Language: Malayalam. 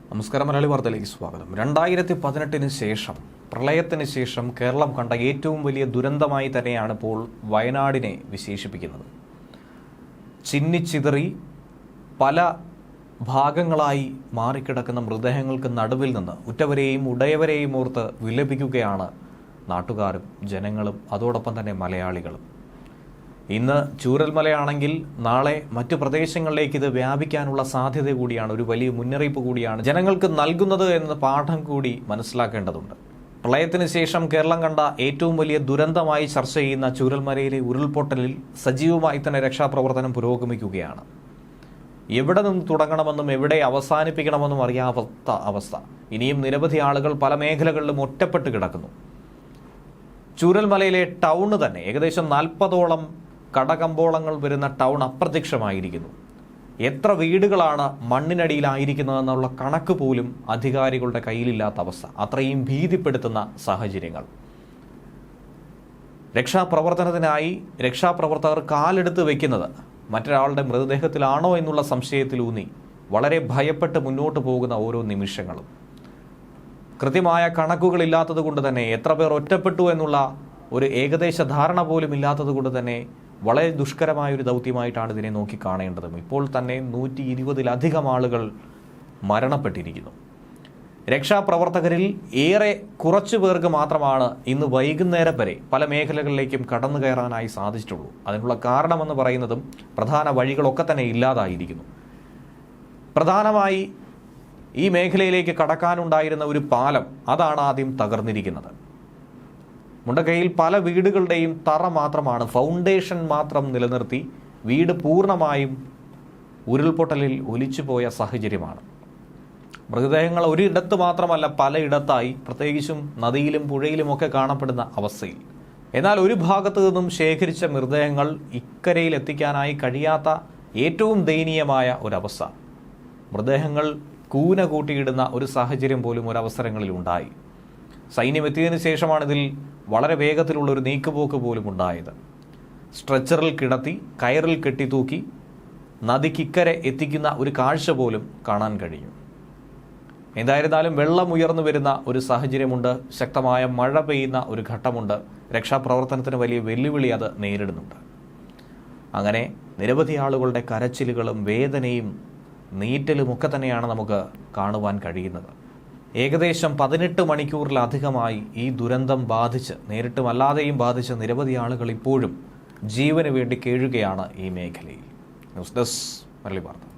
നമസ്കാരം. മലയാളി വാർത്തയിലേക്ക് സ്വാഗതം. 2018 ശേഷം, പ്രളയത്തിന് ശേഷം കേരളം കണ്ട ഏറ്റവും വലിയ ദുരന്തമായി തന്നെയാണ് ഇപ്പോൾ വയനാടിനെ വിശേഷിപ്പിക്കുന്നത്. ചിന്നിച്ചിതറി പല ഭാഗങ്ങളായി മാറിക്കിടക്കുന്ന മൃതദേഹങ്ങൾക്ക് നടുവിൽ നിന്ന് ഉറ്റവരെയും ഉടയവരെയും ഓർത്ത് വിലപിക്കുകയാണ് നാട്ടുകാരും ജനങ്ങളും അതോടൊപ്പം തന്നെ മലയാളികളും. ഇന്ന് ചൂരൽമലയാണെങ്കിൽ നാളെ മറ്റു പ്രദേശങ്ങളിലേക്ക് ഇത് വ്യാപിക്കാനുള്ള സാധ്യത കൂടിയാണ്, ഒരു വലിയ മുന്നറിയിപ്പ് കൂടിയാണ് ജനങ്ങൾക്ക് നൽകുന്നത് എന്ന പാഠം കൂടി മനസ്സിലാക്കേണ്ടതുണ്ട്. പ്രളയത്തിന് ശേഷം കേരളം കണ്ട ഏറ്റവും വലിയ ദുരന്തമായി ചർച്ച ചെയ്യുന്ന ചൂരൽമലയിലെ ഉരുൾപൊട്ടലിൽ സജീവമായി തന്നെ രക്ഷാപ്രവർത്തനം പുരോഗമിക്കുകയാണ്. എവിടെ നിന്ന് തുടങ്ങണമെന്നും എവിടെ അവസാനിപ്പിക്കണമെന്നും അറിയാത്ത അവസ്ഥ. ഇനിയും നിരവധി ആളുകൾ പല മേഖലകളിലും ഒറ്റപ്പെട്ട് കിടക്കുന്നു. ചൂരൽമലയിലെ ടൗണ് തന്നെ ഏകദേശം 40ഓളം കടകമ്പോളങ്ങൾ വരുന്ന ടൗൺ അപ്രത്യക്ഷമായിരിക്കുന്നു. എത്ര വീടുകളാണ് മണ്ണിനടിയിലായിരിക്കുന്നതെന്നുള്ള കണക്ക് പോലും അധികാരികളുടെ കയ്യിലില്ലാത്ത അവസ്ഥ. അത്രയും ഭീതിപ്പെടുത്തുന്ന സാഹചര്യങ്ങൾ. രക്ഷാപ്രവർത്തനത്തിനായി രക്ഷാപ്രവർത്തകർ കാലെടുത്ത് വയ്ക്കുന്നത് മറ്റൊരാളുടെ മൃതദേഹത്തിലാണോ എന്നുള്ള സംശയത്തിലൂന്നി വളരെ ഭയപ്പെട്ട് മുന്നോട്ട് പോകുന്ന ഓരോ നിമിഷങ്ങളും. കൃത്യമായ കണക്കുകളില്ലാത്തത് കൊണ്ട് തന്നെ എത്ര പേർ ഒറ്റപ്പെട്ടു എന്നുള്ള ഒരു ഏകദേശ ധാരണ പോലും ഇല്ലാത്തത് കൊണ്ട് തന്നെ വളരെ ദുഷ്കരമായൊരു ദൗത്യമായിട്ടാണ് ഇതിനെ നോക്കിക്കാണേണ്ടതും. ഇപ്പോൾ തന്നെ 120-ലധികം ആളുകൾ മരണപ്പെട്ടിരിക്കുന്നു. രക്ഷാപ്രവർത്തകരിൽ ഏറെ കുറച്ചു പേർക്ക് മാത്രമാണ് ഇന്ന് വൈകുന്നേരം വരെ പല മേഖലകളിലേക്കും കടന്നു കയറാനായി സാധിച്ചിട്ടുള്ളൂ. അതിനുള്ള കാരണമെന്ന് പറയുന്നതും പ്രധാന വഴികളൊക്കെ തന്നെ ഇല്ലാതായിരിക്കുന്നു. പ്രധാനമായി ഈ മേഖലയിലേക്ക് കടക്കാനുണ്ടായിരുന്ന ഒരു പാലം, അതാണ് ആദ്യം തകർന്നിരിക്കുന്നത്. മുണ്ടക്കയിൽ പല വീടുകളുടെയും തറ മാത്രമാണ്, ഫൗണ്ടേഷൻ മാത്രം നിലനിർത്തി വീട് പൂർണ്ണമായും ഉരുൾപൊട്ടലിൽ ഒലിച്ചുപോയ സാഹചര്യമാണ്. മൃതദേഹങ്ങൾ ഒരിടത്ത് മാത്രമല്ല പലയിടത്തായി, പ്രത്യേകിച്ചും നദിയിലും പുഴയിലുമൊക്കെ കാണപ്പെടുന്ന അവസ്ഥയിൽ. എന്നാൽ ഒരു ഭാഗത്തു നിന്നും ശേഖരിച്ച മൃതദേഹങ്ങൾ ഇക്കരയിൽ എത്തിക്കാനായി കഴിയാത്ത ഏറ്റവും ദയനീയമായ ഒരവസ്ഥ. മൃതദേഹങ്ങൾ കൂന കൂട്ടിയിടുന്ന ഒരു സാഹചര്യം പോലും ഒരവസരങ്ങളിൽ ഉണ്ടായി. സൈന്യം എത്തിയതിനു ശേഷമാണ് ഇതിൽ വളരെ വേഗത്തിലുള്ളൊരു നീക്കുപോക്ക് പോലും ഉണ്ടായത്. സ്ട്രെച്ചറിൽ കിടത്തി കയറിൽ കെട്ടിത്തൂക്കി നദിക്കിക്കരെ എത്തിക്കുന്ന ഒരു കാഴ്ച പോലും കാണാൻ കഴിയും. എന്തായിരുന്നാലും വെള്ളം ഉയർന്നു വരുന്ന ഒരു സാഹചര്യമുണ്ട്, ശക്തമായ മഴ പെയ്യുന്ന ഒരു ഘട്ടമുണ്ട്. രക്ഷാപ്രവർത്തനത്തിന് വലിയ വെല്ലുവിളി അത് നേരിടുന്നുണ്ട്. അങ്ങനെ നിരവധി ആളുകളുടെ കരച്ചിലുകളും വേദനയും നീറ്റലുമൊക്കെ തന്നെയാണ് നമുക്ക് കാണുവാൻ കഴിയുന്നത്. ഏകദേശം 18 മണിക്കൂറിലധികമായി ഈ ദുരന്തം ബാധിച്ച്, നേരിട്ടും അല്ലാതെയും ബാധിച്ച് നിരവധി ആളുകൾ ഇപ്പോഴും ജീവന് വേണ്ടി കേഴുകയാണ് ഈ മേഖലയിൽ. ന്യൂസ് ഡെസ്ക് മലയാളി വാർത്ത.